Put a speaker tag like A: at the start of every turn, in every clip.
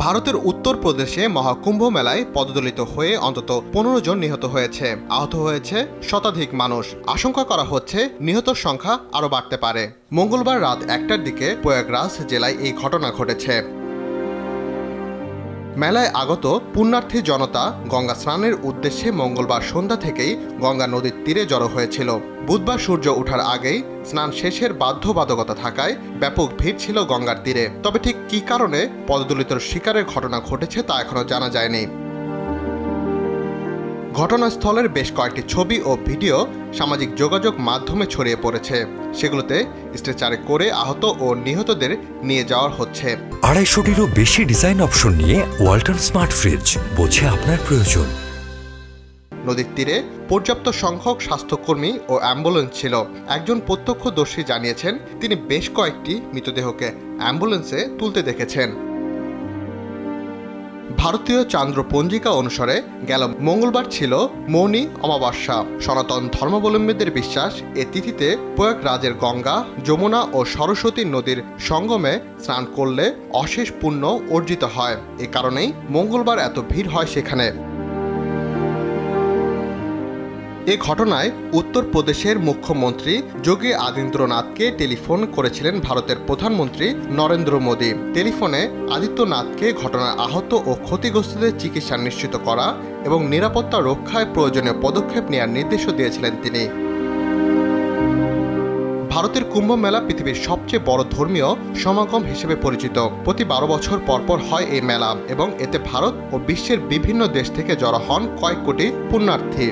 A: ভারতের উত্তরপ্রদেশে মহাকুম্ভ মেলায় পদদলিত হয়ে অন্তত ১৫ জন নিহত হয়েছে। আহত হয়েছে শতাধিক মানুষ। আশঙ্কা করা হচ্ছে নিহতর সংখ্যা আরও বাড়তে পারে। মঙ্গলবার রাত ১টার দিকে প্রয়াগরাজ জেলায় এই ঘটনা ঘটেছে। মেলায় আগত পুণ্যার্থী জনতা গঙ্গা স্নানের উদ্দেশ্যে মঙ্গলবার সন্ধ্যা থেকেই গঙ্গা নদীর তীরে জড়ো হয়েছিল। বুধবার সূর্য ওঠার আগেই স্নান শেষের বাধ্যবাধকতা থাকায় ব্যাপক ভিড় ছিল গঙ্গার তীরে। তবে ঠিক কী কারণে পদদলিতর শিকারের ঘটনা ঘটেছে তা এখনও জানা যায়নি। ঘটনাস্থলের বেশ কয়েকটি ছবি ও ভিডিও সামাজিক যোগাযোগ মাধ্যমে ছড়িয়ে পড়েছে। সেগুলোতে স্ট্রেচারে করে আহত ও নিহতদের নিয়ে যাওয়া হচ্ছে।
B: ২৫০টিরও বেশি ডিজাইন অপশন নিয়ে ওয়ালটন স্মার্ট ফ্রিজ, বোঝে আপনার প্রয়োজন।
A: নদীর তীরে পর্যাপ্ত সংখ্যক স্বাস্থ্যকর্মী ও অ্যাম্বুলেন্স ছিল। একজন প্রত্যক্ষদর্শী জানিয়েছেন তিনি বেশ কয়েকটি মৃতদেহকে অ্যাম্বুলেন্সে তুলতে দেখেছেন। ভারতীয় চান্দ্র পঞ্জিকা অনুসারে গেল মঙ্গলবার ছিল মৌনী অমাবস্যা। সনাতন ধর্মাবলম্বীদের বিশ্বাস এ তিথিতে প্রয়াগরাজের গঙ্গা, যমুনা ও সরস্বতী নদীর সঙ্গমে স্নান করলে অশেষ পুণ্য অর্জিত হয়। এ কারণেই মঙ্গলবার এত ভিড় হয় সেখানে। এ ঘটনায় উত্তরপ্রদেশের মুখ্যমন্ত্রী যোগী আদিত্যনাথকে টেলিফোন করেছিলেন ভারতের প্রধানমন্ত্রী নরেন্দ্র মোদী। টেলিফোনে আদিত্যনাথকে ঘটনায় আহত ও ক্ষতিগ্রস্তদের চিকিৎসা নিশ্চিত করা এবং নিরাপত্তা রক্ষায় প্রয়োজনীয় পদক্ষেপ নেওয়ার নির্দেশও দিয়েছিলেন তিনি। ভারতের কুম্ভ মেলা পৃথিবীর সবচেয়ে বড় ধর্মীয় সমাগম হিসেবে পরিচিত। প্রতি ১২ বছর পরপর হয় এই মেলা এবং এতে ভারত ও বিশ্বের বিভিন্ন দেশ থেকে জড়ো হন কয়েক কোটি পুণ্যার্থী।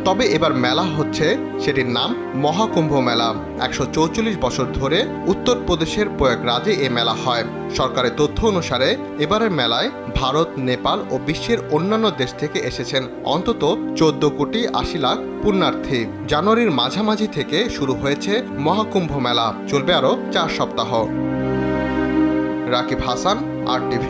A: তবে এবার মেলা হচ্ছে, সেটির নাম মহাকুম্ভ মেলা। ১৪৪ বছর ধরে উত্তরপ্রদেশের প্রয়াগরাজে এ মেলা হয়। সরকারের তথ্য অনুসারে এবারের মেলায় ভারত, নেপাল ও বিশ্বের অন্যান্য দেশ থেকে এসেছেন অন্তত ১৪,৮০,০০,০০০ পুণ্যার্থী। জানুয়ারির মাঝামাঝি থেকে শুরু হয়েছে মহাকুম্ভ মেলা, চলবে আরও ৪ সপ্তাহ। রাকিব হাসান, RTV।